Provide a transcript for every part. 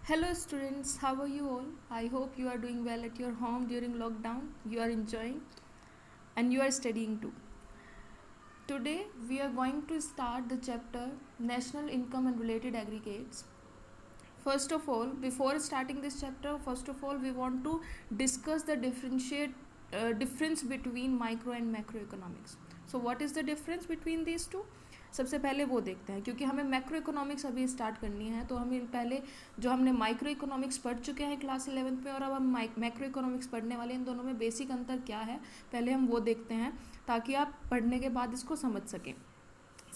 Hello students, how are you all? I hope you are doing well at your home during lockdown. You are enjoying and you are studying too. Today we are going to start the chapter National Income and Related Aggregates. First of all, before starting this chapter, we want to discuss the difference between micro and macroeconomics. So what is the difference between these two? सबसे पहले वो देखते हैं, क्योंकि हमें macro economics अभी start करनी है, तो हमें पहले जो हमने माइक्रो इकोनॉमिक्स पढ़ चुके हैं क्लास 11th में और अब हम मैक्रो इकोनॉमिक्स पढ़ने वाले हैं, इन दोनों में बेसिक अंतर क्या है पहले हम वो देखते हैं ताकि आप पढ़ने के बाद इसको समझ सकें।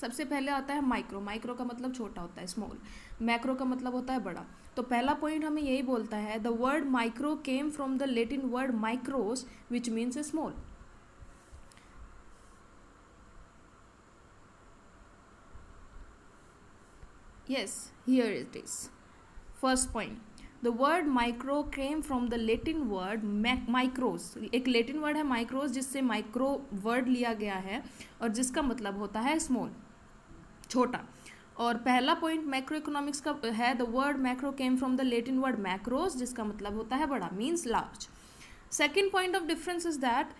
सबसे पहले आता है माइक्रो। माइक्रो का मतलब छोटा होता है, स्मॉल। मैक्रो का मतलब होता है बड़ा। तो पहला पॉइंट हमें यही बोलता है, the word micro came from the Latin word micros which means small. Yes, here it is. First point, the word micro came from the Latin word micros. एक लेटिन वर्ड है माइक्रोस जिससे माइक्रो वर्ड लिया गया है और जिसका मतलब होता है स्मॉल, छोटा। और पहला पॉइंट मैक्रो इकोनॉमिक्स का है, the word macro came from the Latin word macros जिसका मतलब होता है बड़ा, means large. Second point of difference is that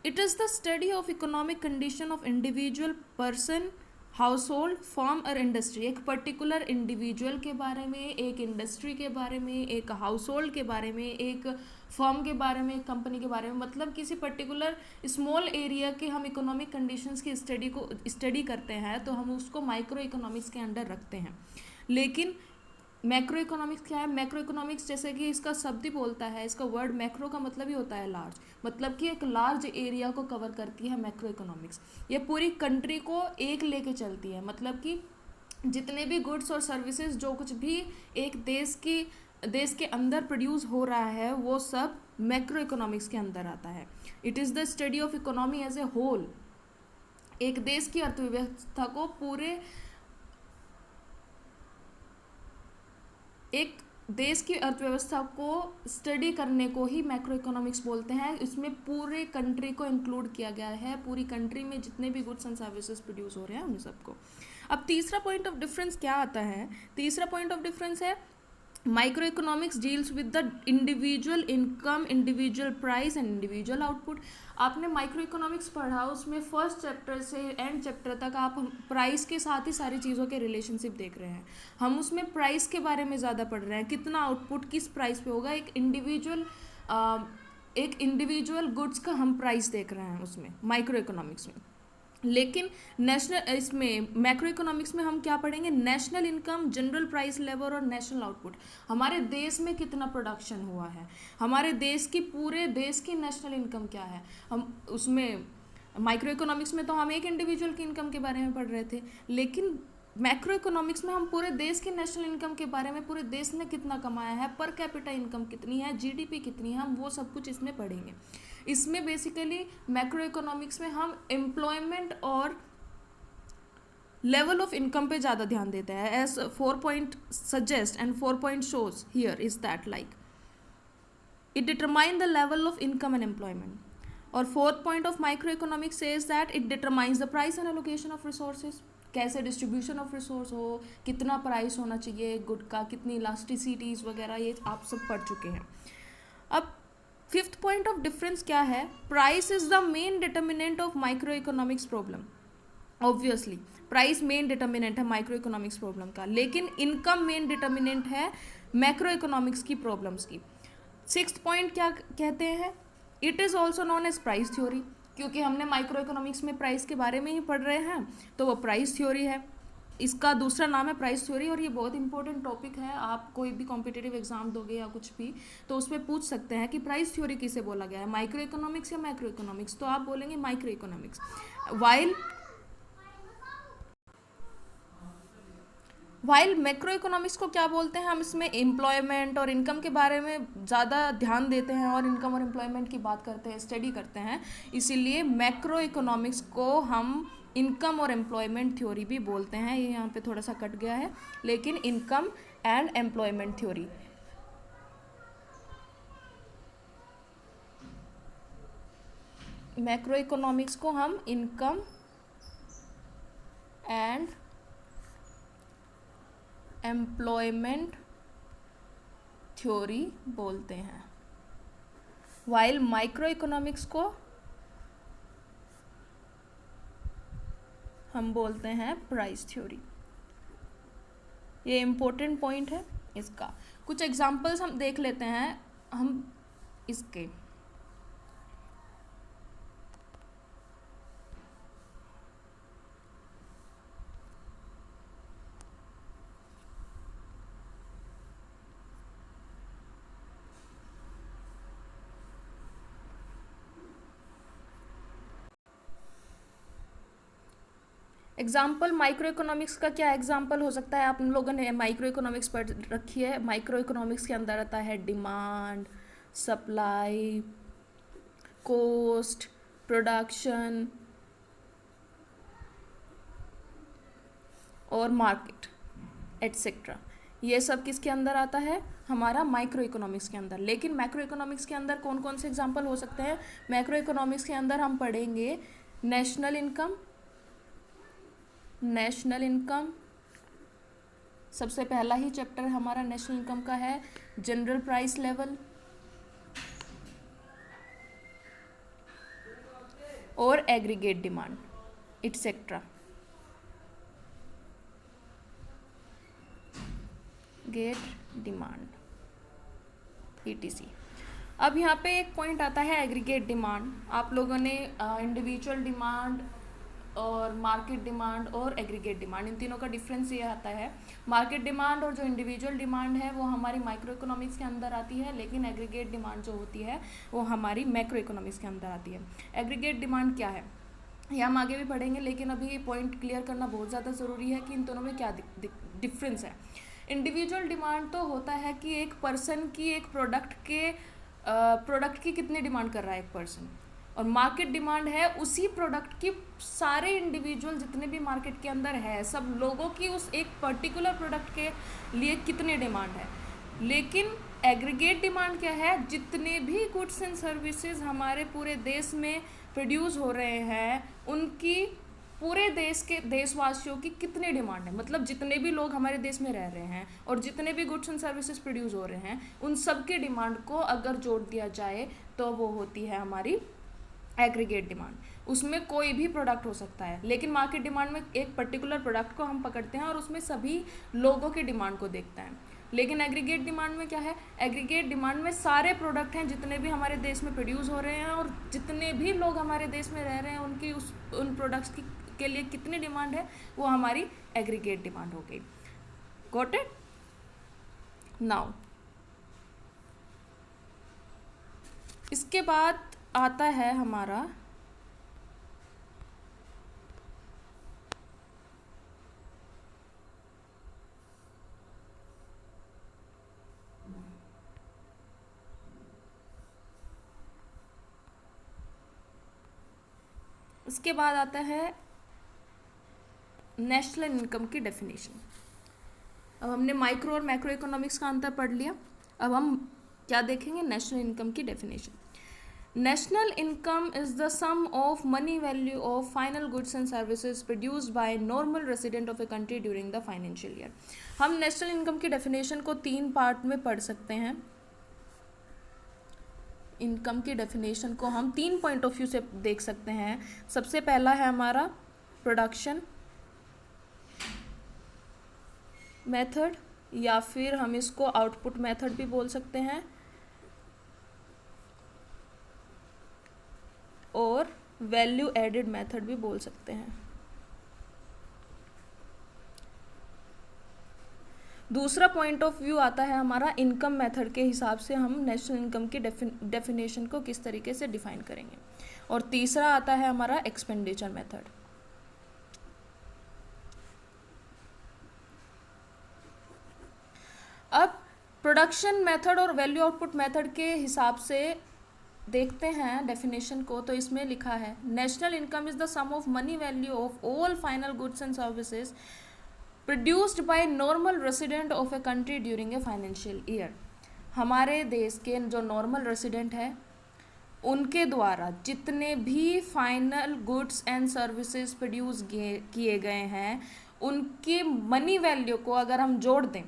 it is the study of economic condition of individual person, house hold, form और industry. एक particular individual के बारे में, एक इंडस्ट्री के बारे में, एक हाउस होल्ड के बारे में, एक फर्म के बारे में, एक कंपनी के बारे में, मतलब किसी पर्टिकुलर स्मॉल एरिया के हम इकोनॉमिक कंडीशंस की स्टडी करते हैं तो हम उसको माइक्रो इकोनॉमिक्स के अंडर रखते हैं। लेकिन मैक्रो इकोनॉमिक्स क्या है? मैक्रो इकोनॉमिक्स जैसे कि इसका शब्द ही बोलता है, इसका वर्ड मैक्रो का मतलब ही होता है लार्ज, मतलब कि एक लार्ज एरिया को कवर करती है मैक्रो इकोनॉमिक्स। ये पूरी कंट्री को एक लेके चलती है, मतलब कि जितने भी गुड्स और सर्विसेज जो कुछ भी एक देश के अंदर प्रोड्यूस हो रहा है वो सब मैक्रो इकोनॉमिक्स के अंदर आता है। It is the study of economy as a whole. एक देश की अर्थव्यवस्था को पूरे एक देश की अर्थव्यवस्था को स्टडी करने को ही मैक्रो इकोनॉमिक्स बोलते हैं। इसमें पूरे कंट्री को इंक्लूड किया गया है, पूरी कंट्री में जितने भी गुड्स एंड सर्विसेज प्रोड्यूस हो रहे हैं उन सबको। अब तीसरा पॉइंट ऑफ डिफरेंस क्या आता है? तीसरा पॉइंट ऑफ डिफरेंस है micro economics deals with the individual income, individual price and individual output. आपने माइक्रो इकोनॉमिक्स पढ़ा, उसमें फर्स्ट चैप्टर से एंड चैप्टर तक आप प्राइस के साथ ही सारी चीज़ों के रिलेशनशिप देख रहे हैं। हम उसमें प्राइस के बारे में ज़्यादा पढ़ रहे हैं, कितना आउटपुट किस प्राइस पे होगा। एक इंडिविजुअल गुड्स का हम प्राइस देख रहे हैं उसमें माइक्रो इकोनॉमिक्स में। लेकिन इसमें मैक्रो इकोनॉमिक्स में हम क्या पढ़ेंगे? National income, general price level और नेशनल आउटपुट। हमारे देश में कितना प्रोडक्शन हुआ है, हमारे देश की पूरे देश की नेशनल इनकम क्या है। हम उसमें माइक्रो इकोनॉमिक्स में तो हम एक इंडिविजुअल की इनकम के बारे में पढ़ रहे थे, लेकिन मैक्रो इकोनॉमिक्स में हम पूरे देश की नेशनल इनकम के बारे में, पूरे देश ने कितना कमाया है, पर कैपिटा इनकम कितनी है, जीडीपी कितनी है, हम वो सब कुछ इसमें पढ़ेंगे। इसमें बेसिकली मैक्रो इकोनॉमिक्स में हम एम्प्लॉयमेंट और लेवल ऑफ इनकम पे ज़्यादा ध्यान देते हैं, as 4 point suggest and 4 point shows here is that like it determine the level of income and employment. और 4th point of microeconomics says that it determines the price and allocation of resources. कैसे distribution of resource हो, कितना price होना चाहिए good का, कितनी इलास्टिसिटीज़ वगैरह, ये आप सब पढ़ चुके हैं। अब 5th पॉइंट ऑफ डिफरेंस क्या है? Price is the main determinant of microeconomics problem. Obviously price main determinant है माइक्रो इकोनॉमिक्स प्रॉब्लम का, लेकिन इनकम मेन डिटर्मिनेंट है मैक्रो इकोनॉमिक्स की प्रॉब्लम्स की। 6th पॉइंट क्या कहते हैं? It is also known as price theory, क्योंकि हमने माइक्रो इकोनॉमिक्स में प्राइस के बारे में ही पढ़ रहे हैं, तो वो प्राइस थ्योरी है। इसका दूसरा नाम है प्राइस थ्योरी, और ये बहुत इंपॉर्टेंट टॉपिक है। आप कोई भी कॉम्पिटिटिव एग्जाम दोगे या कुछ भी, तो उसमें पूछ सकते हैं कि प्राइस थ्योरी किसे बोला गया है, माइक्रो इकोनॉमिक्स या मैक्रो इकोनॉमिक्स, तो आप बोलेंगे micro economics. While macro economics को क्या बोलते हैं? हम इसमें एम्प्लॉयमेंट और इनकम के बारे में ज़्यादा ध्यान देते हैं और इनकम और एम्प्लॉयमेंट की बात करते हैं, स्टडी करते हैं, इसीलिए मैक्रो इकोनॉमिक्स को हम इनकम और एम्प्लॉयमेंट थ्योरी भी बोलते हैं। ये यहाँ पे थोड़ा सा कट गया है, लेकिन income and employment theory. Macro economics को हम इनकम एंड एम्प्लॉयमेंट थ्योरी बोलते हैं, वाइल माइक्रो इकोनॉमिक्स को हम बोलते हैं प्राइस थ्योरी। ये इम्पोर्टेंट पॉइंट है इसका। कुछ एग्जांपल्स हम देख लेते हैं हम इसके। एग्जाम्पल माइक्रो इकोनॉमिक्स का क्या एग्जाम्पल हो सकता है? आप लोगों ने माइक्रो इकोनॉमिक्स पढ़ रखी है। माइक्रो इकोनॉमिक्स के अंदर आता है डिमांड, सप्लाई, कॉस्ट, प्रोडक्शन और मार्केट एटसेट्रा। ये सब किसके अंदर आता है? हमारा माइक्रो इकोनॉमिक्स के अंदर। लेकिन मैक्रो इकोनॉमिक्स के अंदर कौन कौन से एग्जाम्पल हो सकते हैं? मैक्रो इकोनॉमिक्स के अंदर हम पढ़ेंगे नेशनल इनकम। नेशनल इनकम सबसे पहला ही चैप्टर हमारा नेशनल इनकम का है। जनरल प्राइस लेवल और aggregate demand etcetera. Get demand ETC। अब यहाँ पे एक पॉइंट आता है एग्रीगेट डिमांड। आप लोगों ने इंडिविजुअल डिमांड और मार्केट डिमांड और एग्रीगेट डिमांड, इन तीनों का डिफरेंस ये आता है। मार्केट डिमांड और जो इंडिविजुअल डिमांड है वो हमारी माइक्रो इकोनॉमिक्स के अंदर आती है, लेकिन एग्रीगेट डिमांड जो होती है वो हमारी मैक्रो इकोनॉमिक्स के अंदर आती है। एग्रीगेट डिमांड क्या है ये हम आगे भी पढ़ेंगे, लेकिन अभी ये पॉइंट क्लियर करना बहुत ज़्यादा ज़रूरी है कि इन दोनों में क्या डिफरेंस है। इंडिविजुअल डिमांड तो होता है कि एक पर्सन की एक प्रोडक्ट की कितनी डिमांड कर रहा है एक पर्सन, और मार्केट डिमांड है उसी प्रोडक्ट की सारे इंडिविजुअल जितने भी मार्केट के अंदर है सब लोगों की उस एक पर्टिकुलर प्रोडक्ट के लिए कितनी डिमांड है। लेकिन एग्रीगेट डिमांड क्या है? जितने भी गुड्स एंड सर्विसेज हमारे पूरे देश में प्रोड्यूस हो रहे हैं उनकी पूरे देश के देशवासियों की कितनी डिमांड है, मतलब जितने भी लोग हमारे देश में रह रहे हैं और जितने भी गुड्स एंड सर्विसेज प्रोड्यूस हो रहे हैं उन सब के डिमांड को अगर जोड़ दिया जाए तो वो होती है हमारी एग्रीगेट डिमांड। उसमें कोई भी प्रोडक्ट हो सकता है, लेकिन मार्केट डिमांड में एक पर्टिकुलर प्रोडक्ट को हम पकड़ते हैं और उसमें सभी लोगों की डिमांड को देखते हैं। लेकिन एग्रीगेट डिमांड में क्या है? एग्रीगेट डिमांड में सारे प्रोडक्ट हैं जितने भी हमारे देश में प्रोड्यूस हो रहे हैं और जितने भी लोग हमारे देश में रह रहे हैं उनकी उन प्रोडक्ट्स के लिए कितनी डिमांड है वो हमारी एग्रीगेट डिमांड हो गई। Got it? नाउ इसके बाद आता है हमारा इसके बाद आता है नेशनल इनकम की डेफिनेशन। अब हमने माइक्रो और मैक्रो इकोनॉमिक्स का अंतर पढ़ लिया, अब हम क्या देखेंगे? नेशनल इनकम की definition. National income is the sum of money value of final goods and services produced by normal resident of a country during the financial year। हम नेशनल इनकम की डेफिनेशन को 3 पार्ट में पढ़ सकते हैं। Income की definition को हम 3 पॉइंट ऑफ व्यू से देख सकते हैं। सबसे पहला है हमारा प्रोडक्शन मेथड, या फिर हम इसको आउटपुट मेथड भी बोल सकते हैं, और वैल्यू एडेड मेथड भी बोल सकते हैं। दूसरा पॉइंट ऑफ व्यू आता है हमारा इनकम मेथड के हिसाब से हम नेशनल इनकम की डेफिनेशन को किस तरीके से डिफाइन करेंगे, और तीसरा आता है हमारा एक्सपेंडिचर मेथड। अब प्रोडक्शन मेथड और वैल्यू आउटपुट मेथड के हिसाब से देखते हैं डेफिनेशन को, तो इसमें लिखा है national income is the sum of money value of all final goods and services produced by normal resident of a country during a financial year. हमारे देश के जो नॉर्मल रेसिडेंट है उनके द्वारा जितने भी final goods and services produce किए गए हैं उनकी मनी वैल्यू को अगर हम जोड़ दें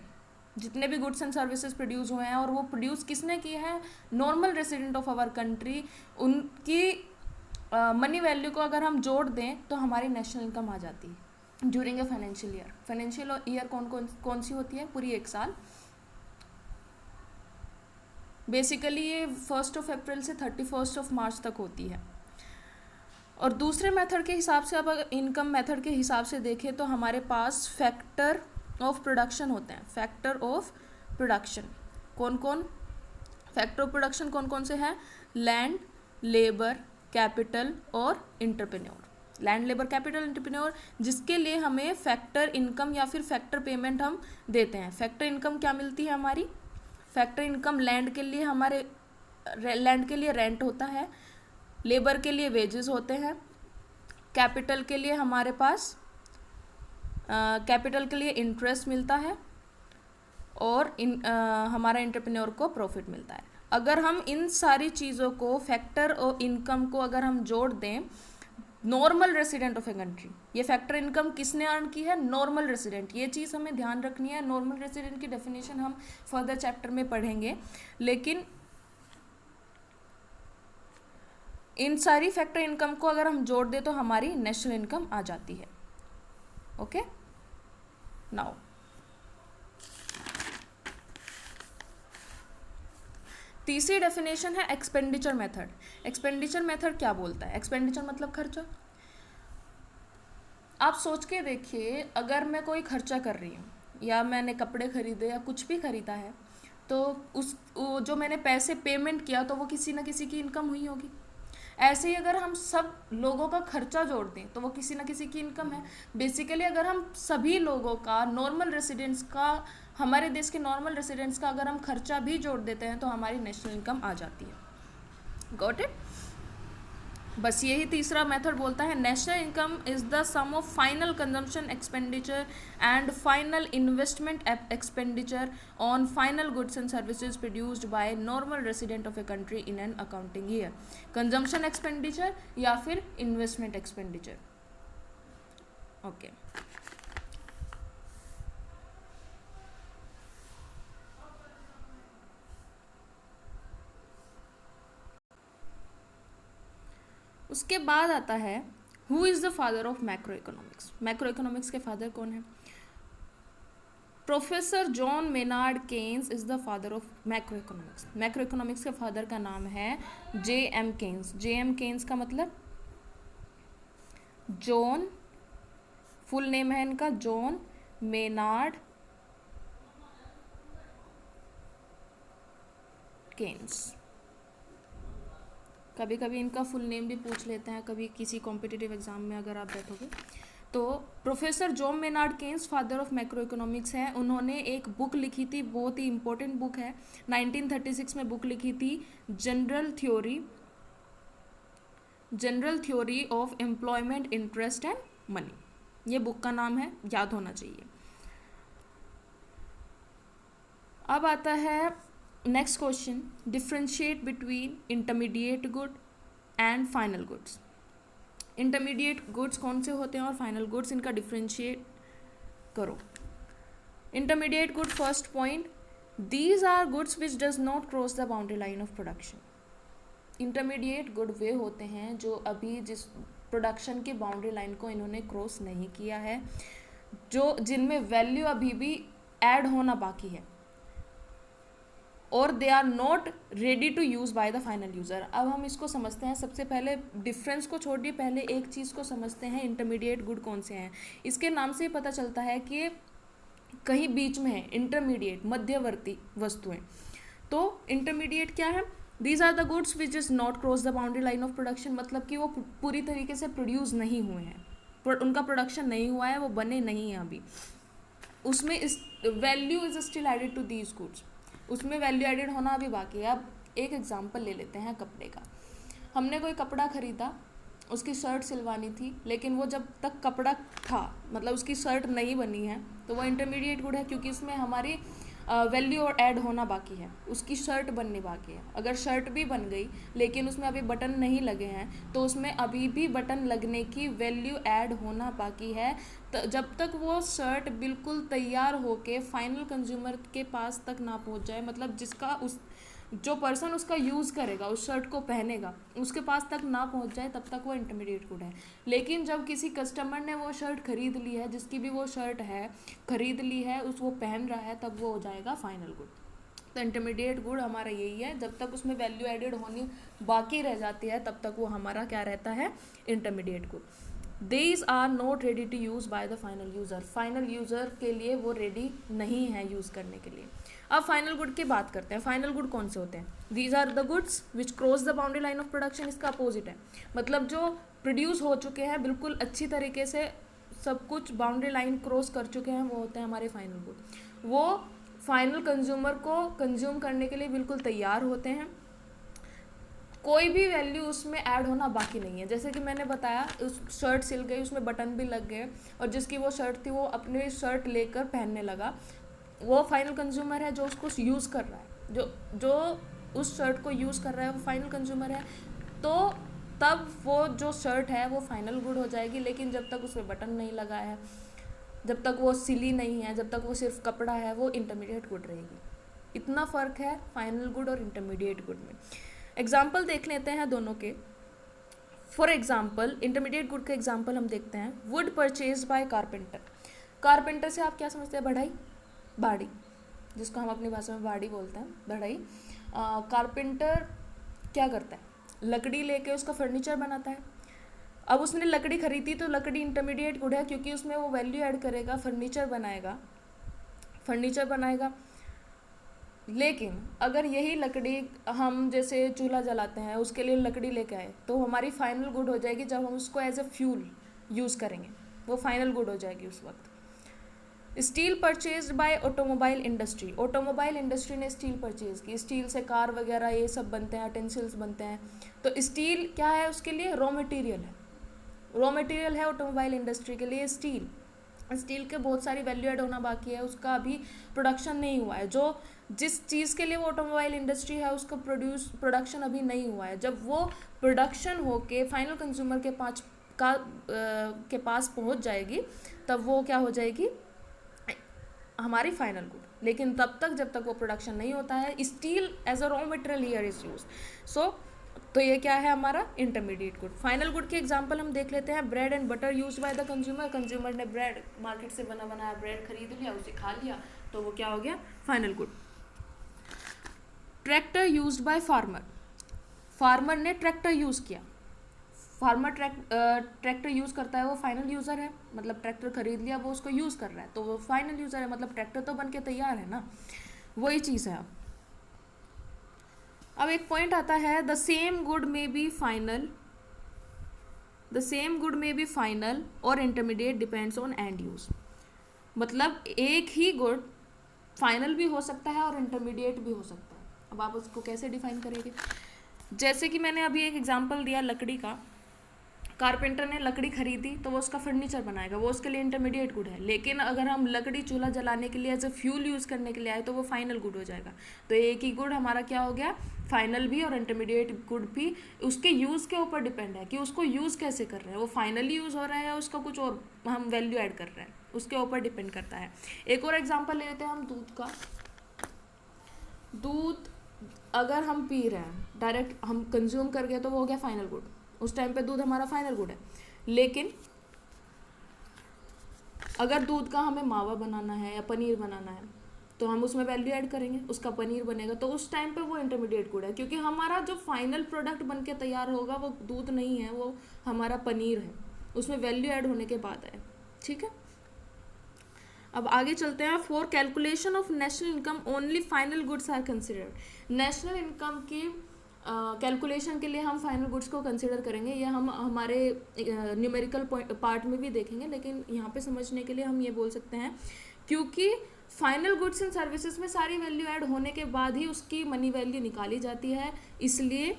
जितने भी गुड्स एंड सर्विसेज प्रोड्यूस हुए हैं और वो प्रोड्यूस किसने किए हैं, normal resident of our country, उनकी मनी वैल्यू को अगर हम जोड़ दें तो हमारी नेशनल इनकम आ जाती है during a financial year. Financial year कौन सी होती है, पूरी एक साल। बेसिकली ये 1 अप्रैल से 31 मार्च तक होती है। और दूसरे मेथड के हिसाब से, अब अगर इनकम मेथड के हिसाब से देखें तो हमारे पास फैक्टर ऑफ प्रोडक्शन होते हैं। फैक्टर ऑफ प्रोडक्शन कौन कौन, फैक्टर ऑफ प्रोडक्शन कौन कौन से हैं, लैंड, लेबर, कैपिटल और entrepreneur. Land, labour, capital, entrepreneur, जिसके लिए हमें फैक्टर इनकम या फिर फैक्टर पेमेंट हम देते हैं। फैक्टर इनकम क्या मिलती है हमारी, फैक्टर इनकम लैंड के लिए हमारे लैंड के लिए रेंट होता है, लेबर के लिए वेजेस होते हैं, कैपिटल के लिए हमारे पास कैपिटल के लिए इंटरेस्ट मिलता है और हमारा एंटरप्रेन्योर को प्रॉफिट मिलता है। अगर हम इन सारी चीज़ों को, फैक्टर और इनकम को अगर हम जोड़ दें, normal resident of a country, ये फैक्टर इनकम किसने अर्न की है, नॉर्मल रेसिडेंट। ये चीज़ हमें ध्यान रखनी है। नॉर्मल रेसिडेंट की डेफिनेशन हम फर्दर चैप्टर में पढ़ेंगे, लेकिन इन सारी फैक्टर इनकम को अगर हम जोड़ दें तो हमारी नेशनल इनकम आ जाती है। ओके, नाउ तीसरी डेफिनेशन है एक्सपेंडिचर मेथड। एक्सपेंडिचर मेथड क्या बोलता है, एक्सपेंडिचर मतलब खर्चा। आप सोच के देखिए, अगर मैं कोई खर्चा कर रही हूँ या मैंने कपड़े खरीदे या कुछ भी खरीदा है, तो जो मैंने पैसे पेमेंट किया तो वो किसी ना किसी की इनकम हुई होगी। ऐसे ही अगर हम सब लोगों का खर्चा जोड़ दें तो वो किसी ना किसी की इनकम है। बेसिकली अगर हम सभी लोगों का, नॉर्मल रेसिडेंट्स का, हमारे देश के नॉर्मल रेसिडेंट्स का अगर हम खर्चा भी जोड़ देते हैं तो हमारी नेशनल इनकम आ जाती है। Got it. बस यही तीसरा मेथड बोलता है, national income is the sum of final consumption expenditure and final investment expenditure on final goods and services produced by normal resident of a country in an accounting year. Consumption expenditure या फिर investment expenditure. Okay, उसके बाद आता है who is the father of macroeconomics. Macroeconomics के father कौन है, professor John Maynard Keynes is the father of macroeconomics. Macroeconomics के फादर का नाम है J.M. केन्स। J.M. केन्स का मतलब जॉन, फुल नेम है इनका जॉन मेनार्ड केन्स। कभी कभी इनका फुल नेम भी पूछ लेते हैं, कभी किसी कॉम्पिटिटिव एग्जाम में अगर आप बैठोगे तो। Professor John Maynard Keynes father of macroeconomics हैं। उन्होंने एक बुक लिखी थी, बहुत ही इंपॉर्टेंट बुक है, 1936 में बुक लिखी थी, general theory of employment, interest and money. ये बुक का नाम है, याद होना चाहिए। अब आता है next question, differentiate between intermediate good and final goods. Intermediate goods कौन से होते हैं और फाइनल गुड्स, इनका डिफ्रेंशिएट करो। Intermediate good, first point, these are goods which does not cross the boundary line of production. Intermediate good वे होते हैं जो अभी जिस प्रोडक्शन के बाउंड्री लाइन को इन्होंने क्रॉस नहीं किया है, जो जिनमें वैल्यू अभी भी ऐड होना बाकी है, और they are not ready to use by the final user. अब हम इसको समझते हैं। सबसे पहले डिफरेंस को छोड़िए, पहले एक चीज़ को समझते हैं, इंटरमीडिएट गुड कौन से हैं। इसके नाम से ही पता चलता है कि कहीं बीच में है, इंटरमीडिएट, मध्यवर्ती वस्तुएं। तो इंटरमीडिएट क्या है, these are the goods which is not cross the boundary line of production, मतलब कि वो पूरी तरीके से प्रोड्यूस नहीं हुए हैं, उनका प्रोडक्शन नहीं हुआ है, वो बने नहीं हैं अभी, उसमें इस value is still added to these goods, उसमें वैल्यू एडेड होना अभी बाकी है। अब एक एग्जांपल ले लेते हैं कपड़े का। हमने कोई कपड़ा ख़रीदा, उसकी शर्ट सिलवानी थी, लेकिन वो जब तक कपड़ा था, मतलब उसकी शर्ट नहीं बनी है, तो वो इंटरमीडिएट गुड है, क्योंकि उसमें हमारी वैल्यू ऐड होना बाकी है, उसकी शर्ट बननी बाकी है। अगर शर्ट भी बन गई लेकिन उसमें अभी बटन नहीं लगे हैं तो उसमें अभी भी बटन लगने की वैल्यू ऐड होना बाकी है। जब तक वो शर्ट बिल्कुल तैयार होके फाइनल कंज्यूमर के पास तक ना पहुंच जाए, मतलब जिसका उस जो पर्सन उसका यूज़ करेगा, उस शर्ट को पहनेगा, उसके पास तक ना पहुंच जाए, तब तक वो इंटरमीडिएट गुड है। लेकिन जब किसी कस्टमर ने वो शर्ट खरीद ली है, जिसकी भी वो शर्ट है खरीद ली है, उस वो पहन रहा है, तब वो हो जाएगा फाइनल गुड। तो इंटरमीडिएट गुड हमारा यही है, जब तक उसमें वैल्यू एडेड होनी बाकी रह जाती है तब तक वो हमारा क्या रहता है, intermediate good. These are not ready to use by the final user, final user के लिए वो रेडी नहीं है यूज़ करने के लिए। अब फाइनल गुड की बात करते हैं। फाइनल गुड कौन से होते हैं? These are the goods which cross the boundary line of production, इसका अपोजिट है, मतलब जो प्रोड्यूस हो चुके हैं बिल्कुल अच्छी तरीके से, सब कुछ बाउंड्री लाइन क्रॉस कर चुके हैं, वो होते हैं हमारे फाइनल गुड। वो फाइनल कंज्यूमर को कंज्यूम करने के लिए बिल्कुल तैयार होते हैं, कोई भी वैल्यू उसमें ऐड होना बाकी नहीं है। जैसे कि मैंने बताया, उस शर्ट सिल गई, उसमें बटन भी लग गए, और जिसकी वो शर्ट थी वो अपनी शर्ट लेकर पहनने लगा, वो फाइनल कंज्यूमर है जो उसको यूज़ कर रहा है, जो उस शर्ट को यूज़ कर रहा है वो फाइनल कंज्यूमर है। तो तब वो जो शर्ट है वो फाइनल गुड हो जाएगी। लेकिन जब तक उसमें बटन नहीं लगा है, जब तक वो सिली नहीं है, जब तक वो सिर्फ कपड़ा है, वो इंटरमीडिएट गुड रहेगी। इतना फ़र्क है फाइनल गुड और इंटरमीडिएट गुड में। एग्जाम्पल देख लेते हैं दोनों के। फॉर एग्जाम्पल इंटरमीडिएट गुड का एग्जाम्पल हम देखते हैं, would purchase by carpenter. Carpenter से आप क्या समझते हैं? बढ़ाई, बाड़ी, जिसको हम अपनी भाषा में बाड़ी बोलते हैं, बढ़ाई। कारपेंटर क्या करता है? लकड़ी लेके उसका फर्नीचर बनाता है। अब उसने लकड़ी खरीदी तो लकड़ी इंटरमीडिएट गुड है, क्योंकि उसमें वो वैल्यू ऐड करेगा, फर्नीचर बनाएगा। लेकिन अगर यही लकड़ी हम जैसे चूल्हा जलाते हैं उसके लिए लकड़ी लेके आए, तो हमारी फाइनल गुड हो जाएगी जब हम उसको एज ए फ्यूल यूज़ करेंगे, वो फाइनल गुड हो जाएगी उस वक्त। Steel purchase by automobile industry, automobile industry ने स्टील परचेज की, स्टील से कार वगैरह ये सब बनते हैं, यूटेंसिल्स बनते हैं। तो स्टील क्या है? उसके लिए रॉ मटेरियल है ऑटोमोबाइल इंडस्ट्री के लिए स्टील के बहुत सारी वैल्यू ऐड होना बाकी है, उसका अभी प्रोडक्शन नहीं हुआ है। जो जिस चीज़ के लिए वो ऑटोमोबाइल इंडस्ट्री है उसका प्रोडक्शन अभी नहीं हुआ है। जब वो प्रोडक्शन होके फाइनल कंज्यूमर के पास पहुंच जाएगी, तब वो क्या हो जाएगी? हमारी फाइनल गुड। लेकिन तब तक जब तक वो प्रोडक्शन नहीं होता है, steel as a raw material here is use. तो ये क्या है? हमारा इंटरमीडिएट गुड। फाइनल गुड के एग्जांपल हम देख लेते हैं। Bread and butter used by the consumer ने ब्रेड, मार्केट से बना बनाया ब्रेड खरीद लिया, उसे खा लिया, तो वो क्या हो गया? Final good. Tractor used by farmer ने ट्रैक्टर यूज़ किया, फार्मर ट्रैक्टर यूज़ करता है, वो फाइनल यूज़र है, मतलब ट्रैक्टर खरीद लिया, वो उसको यूज़ कर रहा है, तो वो फाइनल यूज़र है, मतलब ट्रैक्टर तो बन के तैयार है ना, वही चीज़ है। अब एक पॉइंट आता है, द सेम गुड में बी फाइनल और intermediate depends on and use. मतलब एक ही गुड फाइनल भी हो सकता है और इंटरमीडिएट भी हो सकता है। अब आप उसको कैसे डिफाइन करेंगे? जैसे कि मैंने अभी एक एग्जांपल दिया लकड़ी का, कारपेंटर ने लकड़ी खरीदी तो वो उसका फर्नीचर बनाएगा, वो उसके लिए इंटरमीडिएट गुड है। लेकिन अगर हम लकड़ी चूल्हा जलाने के लिए एज ए फ्यूल यूज़ करने के लिए आए तो वो फाइनल गुड हो जाएगा। तो एक ही गुड हमारा क्या हो गया? फाइनल भी और इंटरमीडिएट गुड भी। उसके यूज़ के ऊपर डिपेंड है कि उसको यूज़ कैसे कर रहे हैं, वो फाइनली यूज़ हो रहा है या उसका कुछ और हम वैल्यू ऐड कर रहे हैं, उसके ऊपर डिपेंड करता है। एक और एग्जाम्पल ले लेते हैं हम दूध का। दूध अगर हम पी रहे हैं, डायरेक्ट हम कंज्यूम कर गए, तो वो हो गया फाइनल गुड, उस टाइम पे दूध हमारा फाइनल गुड है। लेकिन अगर दूध का हमें मावा बनाना है या पनीर बनाना है तो हम उसमें वैल्यू ऐड करेंगे, उसका पनीर बनेगा, तो उस टाइम पे वो इंटरमीडिएट गुड है, क्योंकि हमारा जो फाइनल प्रोडक्ट बन के तैयार होगा वो दूध नहीं है, वो हमारा पनीर है, उसमें वैल्यू ऐड होने के बाद है। ठीक है, अब आगे चलते हैं। For calculation of national income only final goods are considered. National income की कैलकुलेशन के लिए हम फाइनल गुड्स को कंसिडर करेंगे, ये हम हमारे न्यूमेरिकल पार्ट में भी देखेंगे, लेकिन यहाँ पे समझने के लिए हम ये बोल सकते हैं, क्योंकि फाइनल गुड्स एंड सर्विसेज में सारी वैल्यू ऐड होने के बाद ही उसकी मनी वैल्यू निकाली जाती है, इसलिए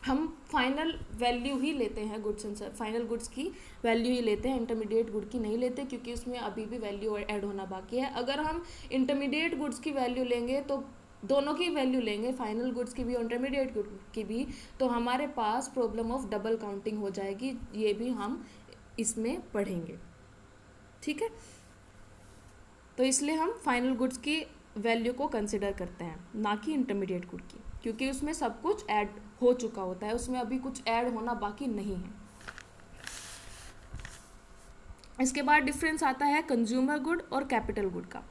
हम फाइनल वैल्यू ही लेते हैं गुड्स एंड फाइनल गुड्स की वैल्यू ही लेते हैं, इंटरमीडिएट गुड की नहीं लेते, क्योंकि उसमें अभी भी वैल्यू ऐड होना बाकी है। अगर हम इंटरमीडिएट गुड्स की वैल्यू लेंगे तो दोनों की वैल्यू लेंगे, फाइनल गुड्स की भी और इंटरमीडिएट गुड की भी, तो हमारे पास प्रॉब्लम ऑफ डबल काउंटिंग हो जाएगी। ये भी हम इसमें पढ़ेंगे, ठीक है। तो इसलिए हम फाइनल गुड्स की वैल्यू को कंसिडर करते हैं, ना कि इंटरमीडिएट गुड की, क्योंकि उसमें सब कुछ ऐड हो चुका होता है, उसमें अभी कुछ ऐड होना बाकी नहीं है। इसके बाद डिफरेंस आता है कंज्यूमर गुड और कैपिटल गुड का।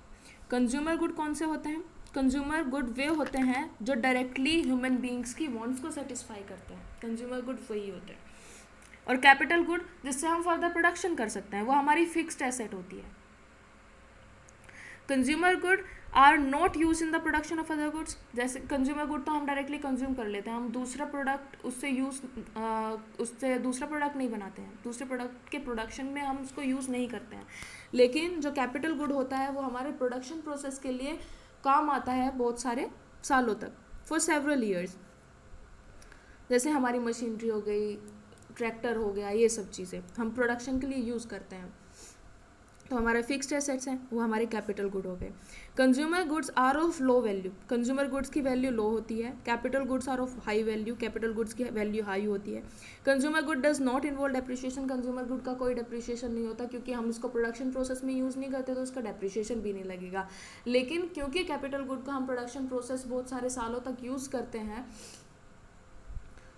कंज्यूमर गुड कौन से होते हैं? कंज्यूमर गुड वे होते हैं जो डायरेक्टली ह्यूमन बीइंग्स की वांट्स को सेटिस्फाई करते हैं, कंज्यूमर गुड वही होते हैं। और कैपिटल गुड जिससे हम फर्दर प्रोडक्शन कर सकते हैं, वो हमारी फिक्स्ड एसेट होती है। Consumer good are not use in the production of other goods. जैसे कंज्यूमर गुड तो हम डायरेक्टली कंज्यूम कर लेते हैं, हम दूसरा प्रोडक्ट उससे दूसरा प्रोडक्ट नहीं बनाते हैं, दूसरे प्रोडक्ट के प्रोडक्शन में हम उसको यूज़ नहीं करते हैं। लेकिन जो कैपिटल गुड होता है वो हमारे प्रोडक्शन प्रोसेस के लिए काम आता है बहुत सारे सालों तक, फॉर सेवरल ईयर्स। जैसे हमारी मशीनरी हो गई, ट्रैक्टर हो गया, ये सब चीज़ें हम प्रोडक्शन के लिए यूज़ करते हैं, तो हमारे फिक्स्ड एसेट्स हैं, वो हमारे कैपिटल गुड हो गए। Consumer goods are of low value, consumer goods की वैल्यू लो होती है। Capital goods are of high value, capital goods की वैल्यू हाई होती है। Consumer good does not involve depreciation, consumer good का कोई डेप्रिशिएशन नहीं होता, क्योंकि हम इसको प्रोडक्शन प्रोसेस में यूज़ नहीं करते, तो उसका डेप्रिशिएशन भी नहीं लगेगा। लेकिन क्योंकि कैपिटल गुड का हम प्रोडक्शन प्रोसेस बहुत सारे सालों तक यूज़ करते हैं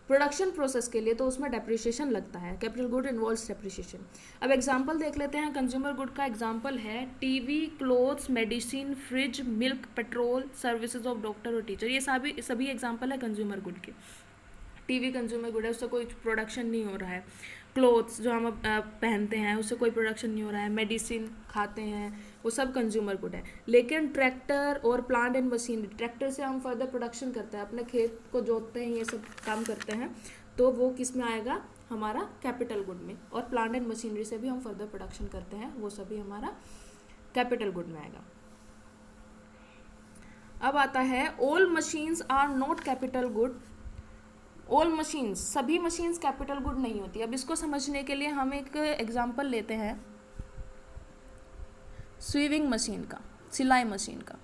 प्रोडक्शन प्रोसेस के लिए, तो उसमें डेप्रिशिएशन लगता है। Capital good involves depreciation. अब एग्जांपल देख लेते हैं। कंज्यूमर गुड का एग्जांपल है TV, clothes, medicine, fridge, milk, petrol, services of doctor और टीचर। ये सभी एग्जांपल है कंज्यूमर गुड के। टीवी कंज्यूमर गुड है, उससे कोई प्रोडक्शन नहीं हो रहा है। क्लोथ्स जो हम पहनते हैं उससे कोई प्रोडक्शन नहीं हो रहा है। मेडिसिन खाते हैं, वो सब कंज्यूमर गुड है। लेकिन ट्रैक्टर और प्लांट एंड मशीनरी, ट्रैक्टर से हम फर्दर प्रोडक्शन करते हैं, अपने खेत को जोतते हैं, ये सब काम करते हैं, तो वो किस में आएगा? हमारा कैपिटल गुड में। और प्लांट एंड मशीनरी से भी हम फर्दर प्रोडक्शन करते हैं, वो सभी हमारा कैपिटल गुड में आएगा। अब आता है all machines are not capital good. All machines, सभी मशीन्स कैपिटल गुड नहीं होती। अब इसको समझने के लिए हम एक एग्जांपल लेते हैं स्वीविंग मशीन का, सिलाई मशीन का।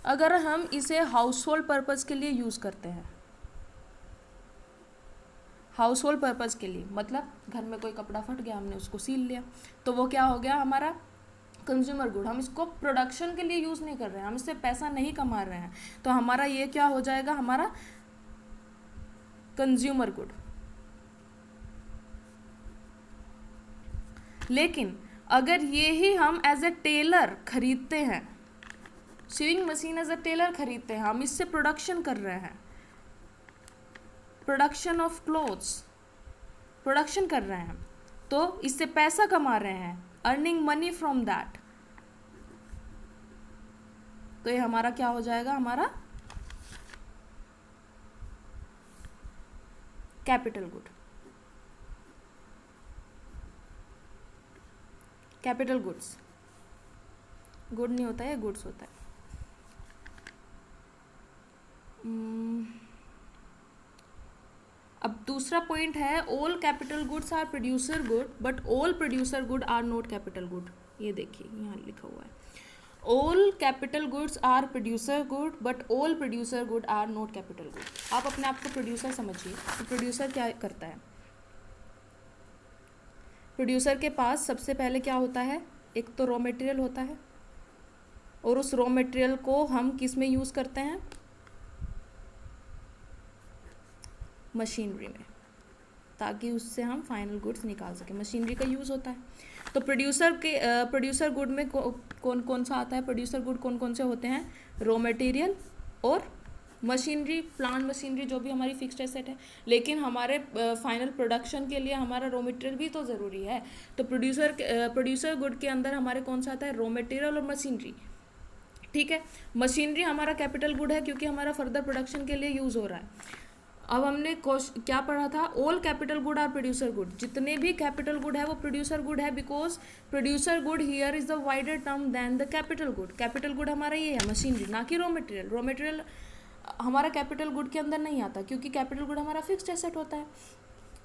अगर हम इसे हाउस होल्ड पर्पज़ के लिए यूज़ करते हैं, हाउस होल्ड पर्पज़ के लिए मतलब घर में कोई कपड़ा फट गया, हमने उसको सील लिया, तो वो क्या हो गया? हमारा कंज्यूमर गुड। हम इसको प्रोडक्शन के लिए यूज़ नहीं कर रहे हैं, हम इससे पैसा नहीं कमा रहे हैं, तो हमारा ये क्या हो जाएगा? हमारा कंज्यूमर गुड। लेकिन अगर ये ही हम एज ए टेलर खरीदते हैं, sewing machine as a tailor खरीदते हैं, हम इससे प्रोडक्शन कर रहे हैं, प्रोडक्शन ऑफ क्लोथ्स प्रोडक्शन कर रहे हैं, तो इससे पैसा कमा रहे हैं, अर्निंग मनी फ्रॉम दैट, तो ये हमारा क्या हो जाएगा? हमारा capital good. Capital goods, good नहीं होता है, गुड्स होता है। अब दूसरा पॉइंट है all capital goods are producer good but all producer good are not capital good. ये देखिए यहाँ लिखा हुआ है, all capital goods are producer good but all producer good are not capital good. आप अपने आप को प्रोड्यूसर समझिए, तो प्रोड्यूसर क्या करता है? प्रोड्यूसर के पास सबसे पहले क्या होता है? एक तो रॉ मटेरियल होता है, और उस रॉ मटेरियल को हम किस में यूज़ करते हैं? मशीनरी में, ताकि उससे हम फाइनल गुड्स निकाल सकें। मशीनरी का यूज़ होता है। तो प्रोड्यूसर गुड में कौन कौन सा आता है? प्रोड्यूसर गुड कौन कौन से होते हैं? रॉ मटेरियल और मशीनरी, प्लांट मशीनरी जो भी हमारी फिक्स्ड एसेट है। लेकिन हमारे फाइनल प्रोडक्शन के लिए हमारा रॉ मटेरियल भी तो ज़रूरी है। तो प्रोड्यूसर गुड के अंदर हमारे कौन सा आता है? रॉ मटेरियल और मशीनरी। ठीक है, मशीनरी हमारा कैपिटल गुड है क्योंकि हमारा फर्दर प्रोडक्शन के लिए यूज़ हो रहा है। अब हमने क्या पढ़ा था? All capital good are producer good. जितने भी कैपिटल गुड है वो प्रोड्यूसर गुड है, because producer good here is the wider term than the capital good. Capital good हमारा ये है मशीनरी, ना कि रॉ मटेरियल। रॉ मटेरियल हमारा कैपिटल गुड के अंदर नहीं आता, क्योंकि कैपिटल गुड हमारा फिक्स्ड एसेट होता है।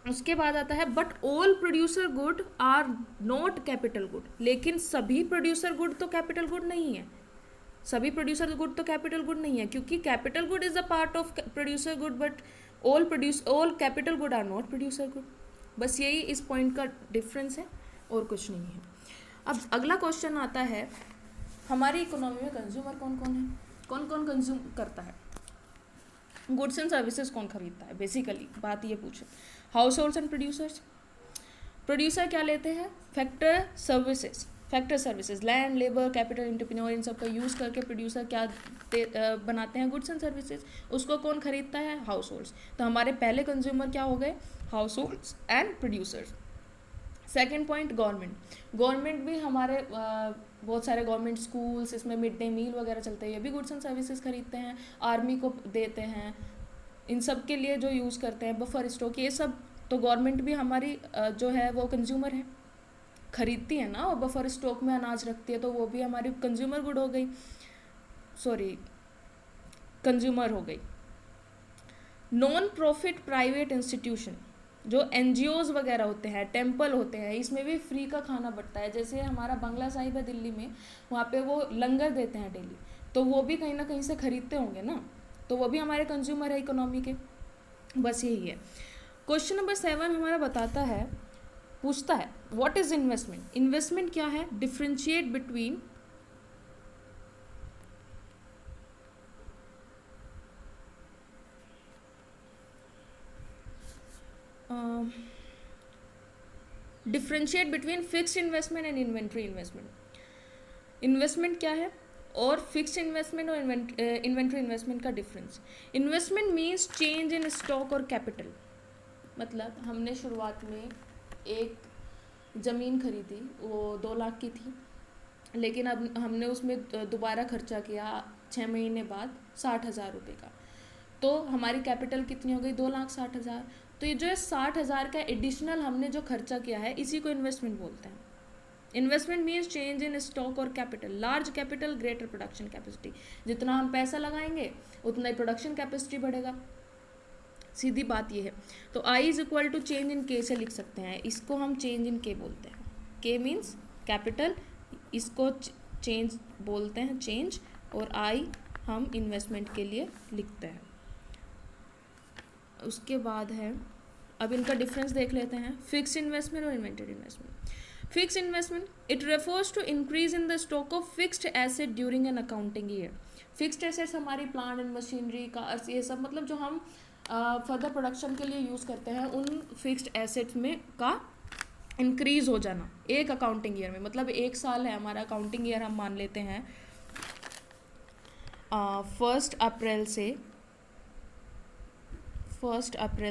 उसके बाद आता है but all producer good are not capital good, लेकिन सभी प्रोड्यूसर गुड तो कैपिटल गुड नहीं है, सभी प्रोड्यूसर गुड तो कैपिटल गुड नहीं है, क्योंकि capital good is a part of producer good, but all capital good are not producer good. बस यही इस पॉइंट का डिफरेंस है और कुछ नहीं है। अब अगला क्वेश्चन आता है, हमारी इकोनॉमी में कंज्यूमर कौन कौन है, कौन कौन कंज्यूम करता है, गुड्स एंड सर्विसेज कौन खरीदता है, बेसिकली बात ये पूछे। House holds and producers, producer क्या लेते हैं, factor services, land, labour, capital, entrepreneur, इन सब का यूज़ करके प्रोड्यूसर क्या बनाते हैं, गुड्स एंड सर्विसेज। उसको कौन खरीदता है, हाउस होल्ड्स। तो हमारे पहले कंज्यूमर क्या हो गए, house holds and producers. Second point, government भी हमारे बहुत सारे गवर्नमेंट स्कूल्स, इसमें मिड डे मील वगैरह चलते हैं, ये भी गुड्स एंड सर्विसेज खरीदते हैं, आर्मी को देते हैं, इन सब के लिए जो यूज़ करते हैं, बफर स्टॉक, ये सब तो गवर्नमेंट भी हमारी जो है वो कंज्यूमर है, खरीदती है ना, और बफर स्टॉक में अनाज रखती है, तो वो भी हमारी कंज्यूमर गुड हो गई, कंज्यूमर हो गई। नॉन प्रॉफिट प्राइवेट इंस्टीट्यूशन, जो NGOs वगैरह होते हैं, टेम्पल होते हैं, इसमें भी फ्री का खाना बंटता है। जैसे हमारा बंगला साहिब है दिल्ली में, वहाँ पे वो लंगर देते हैं डेली, तो वो भी कहीं ना कहीं से खरीदते होंगे ना, तो वो भी हमारे कंज्यूमर है इकोनॉमी के। बस यही है। क्वेश्चन नंबर 7 हमारा पूछता है व्हाट इज इन्वेस्टमेंट। इन्वेस्टमेंट क्या है, differentiate between fixed investment and inventory investment. Investment क्या है और फिक्स्ड इन्वेस्टमेंट और इन्वेंट्री इन्वेस्टमेंट का difference. Investment means change in stock और कैपिटल, मतलब हमने शुरुआत में एक ज़मीन खरीदी, वो 2 लाख की थी, लेकिन अब हमने उसमें दोबारा खर्चा किया 6 महीने बाद 60,000 रुपये का, तो हमारी कैपिटल कितनी हो गई, 2,60,000। तो ये जो है 60,000 का एडिशनल हमने जो खर्चा किया है, इसी को इन्वेस्टमेंट बोलते हैं। Investment means change in stock और capital. Large capital greater production capacity, जितना हम पैसा लगाएंगे उतना ही प्रोडक्शन कैपेसिटी बढ़ेगा, सीधी बात ये है। तो I is equal to change in के से लिख सकते हैं, इसको हम चेंज इन के बोलते हैं। के मीन्स कैपिटल, इसको चेंज बोलते हैं, चेंज, और I हम इन्वेस्टमेंट के लिए लिखते हैं। उसके बाद है, अब इनका डिफरेंस देख लेते हैं, फिक्स्ड इन्वेस्टमेंट और inventory investment. Fixed investment, it refers to increase in the stock of fixed asset during an accounting year. Fixed assets हमारी प्लांट एंड मशीनरी का, ये सब मतलब जो हम फर्दर प्रोडक्शन के लिए यूज़ करते हैं, उन फिक्स्ड एसेट्स में का इंक्रीज हो जाना एक अकाउंटिंग ईयर में। मतलब 1 साल है हमारा अकाउंटिंग ईयर, हम मान लेते हैं 1 अप्रैल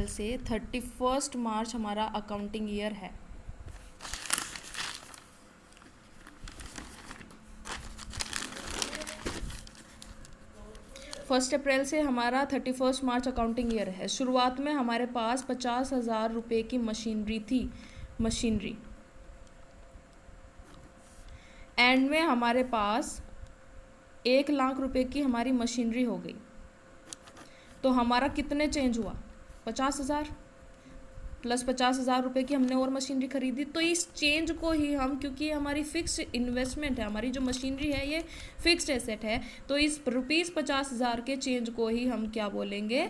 से 31 मार्च हमारा अकाउंटिंग ईयर है। फर्स्ट अप्रैल से हमारा 31 मार्च अकाउंटिंग ईयर है। शुरुआत में हमारे पास 50,000 रुपये की मशीनरी एंड में हमारे पास 1 लाख रुपए की हमारी मशीनरी हो गई, तो हमारा कितने चेंज हुआ, 50,000 प्लस 50,000 रुपये की हमने और मशीनरी खरीदी। तो इस चेंज को ही हम, क्योंकि हमारी फिक्स्ड इन्वेस्टमेंट है, हमारी जो मशीनरी है ये फिक्स्ड एसेट है, तो इस ₹50,000 के चेंज को ही हम क्या बोलेंगे,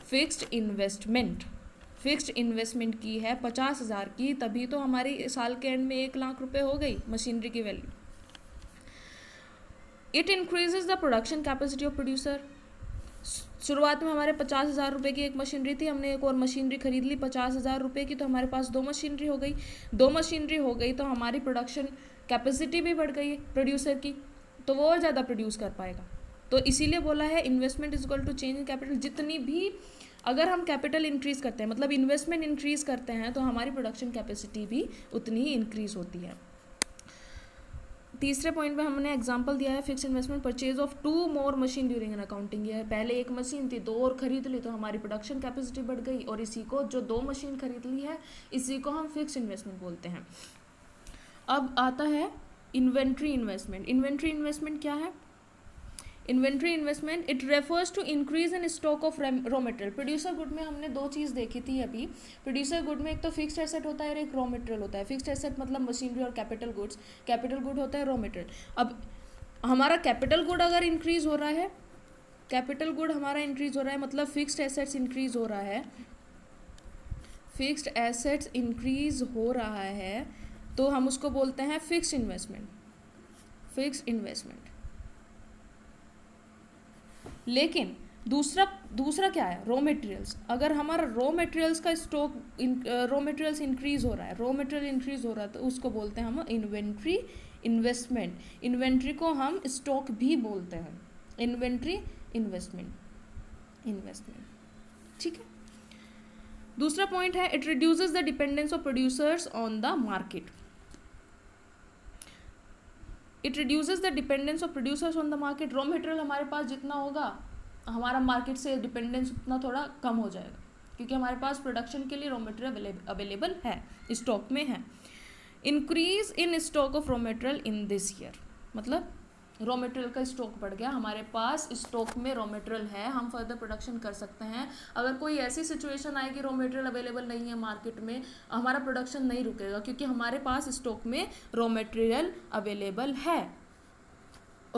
फिक्स्ड इन्वेस्टमेंट। फिक्स्ड इन्वेस्टमेंट की है 50,000 की, तभी तो हमारी साल के एंड में 1 लाख रुपए हो गई मशीनरी की value. It increases the production capacity of producer. शुरुआत में हमारे 50,000 रुपये की एक मशीनरी थी, हमने एक और मशीनरी खरीद ली 50,000 रुपये की, तो हमारे पास 2 मशीनरी हो गई, तो हमारी प्रोडक्शन कैपेसिटी भी बढ़ गई प्रोड्यूसर की, तो वो और ज़्यादा प्रोड्यूस कर पाएगा। तो इसीलिए बोला है investment is equal to change in capital. जितनी भी अगर हम कैपिटल इंक्रीज़ करते हैं, मतलब इन्वेस्टमेंट इंक्रीज़ करते हैं, तो हमारी प्रोडक्शन कैपेसिटी भी उतनी ही इंक्रीज़ होती है। तीसरे पॉइंट में हमने एग्जांपल दिया है, fix investment purchase of 2 more machine during an accounting year. पहले 1 मशीन थी, 2 और खरीद ली, तो हमारी प्रोडक्शन कैपेसिटी बढ़ गई, और इसी को जो 2 मशीन खरीद ली है, इसी को हम फिक्स इन्वेस्टमेंट बोलते हैं। अब आता है इन्वेंट्री इन्वेस्टमेंट। इन्वेंट्री इन्वेस्टमेंट क्या है, inventory investment it refers to increase in stock of raw material. Producer good में हमने दो चीज़ देखी थी अभी। प्रोड्यूसर गुड में एक तो फिक्स्ड एसेट होता है और एक रॉ मटेरियल होता है। फिक्स्ड एसेट मतलब मशीनरी और कैपिटल गुड्स, कैपिटल गुड होता है रॉ मटेरियल। अब हमारा कैपिटल गुड अगर इंक्रीज हो रहा है, कैपिटल गुड हमारा इंक्रीज हो रहा है मतलब फिक्स्ड एसेट्स इंक्रीज हो रहा है, फिक्स्ड एसेट्स इंक्रीज हो रहा है तो हम उसको बोलते हैं फिक्स्ड इन्वेस्टमेंट, फिक्स्ड इन्वेस्टमेंट। लेकिन दूसरा क्या है, रॉ मटेरियल्स। अगर हमारा रॉ मटेरियल्स का स्टॉक, रॉ मटेरियल्स इंक्रीज हो रहा है, रॉ मटेरियल इंक्रीज हो रहा है तो उसको बोलते हैं हम इन्वेंट्री इन्वेस्टमेंट। इन्वेंट्री को हम स्टॉक भी बोलते हैं, इन्वेंट्री इन्वेस्टमेंट। ठीक है। दूसरा पॉइंट है it reduces the dependence of producers on the market. It reduces the dependence of producers on the market. Raw material हमारे पास जितना होगा हमारा मार्केट से डिपेंडेंस उतना थोड़ा कम हो जाएगा, क्योंकि हमारे पास प्रोडक्शन के लिए रॉ मटेरियल अवेलेबल है, स्टॉक में है। Increase in stock of raw material in this year, मतलब रॉ मटेरियल का स्टॉक बढ़ गया, हमारे पास स्टॉक में रॉ मटेरियल है, हम फर्दर प्रोडक्शन कर सकते हैं। अगर कोई ऐसी सिचुएशन आए कि रॉ मटेरियल अवेलेबल नहीं है मार्केट में, हमारा प्रोडक्शन नहीं रुकेगा क्योंकि हमारे पास स्टॉक में रॉ मटेरियल अवेलेबल है।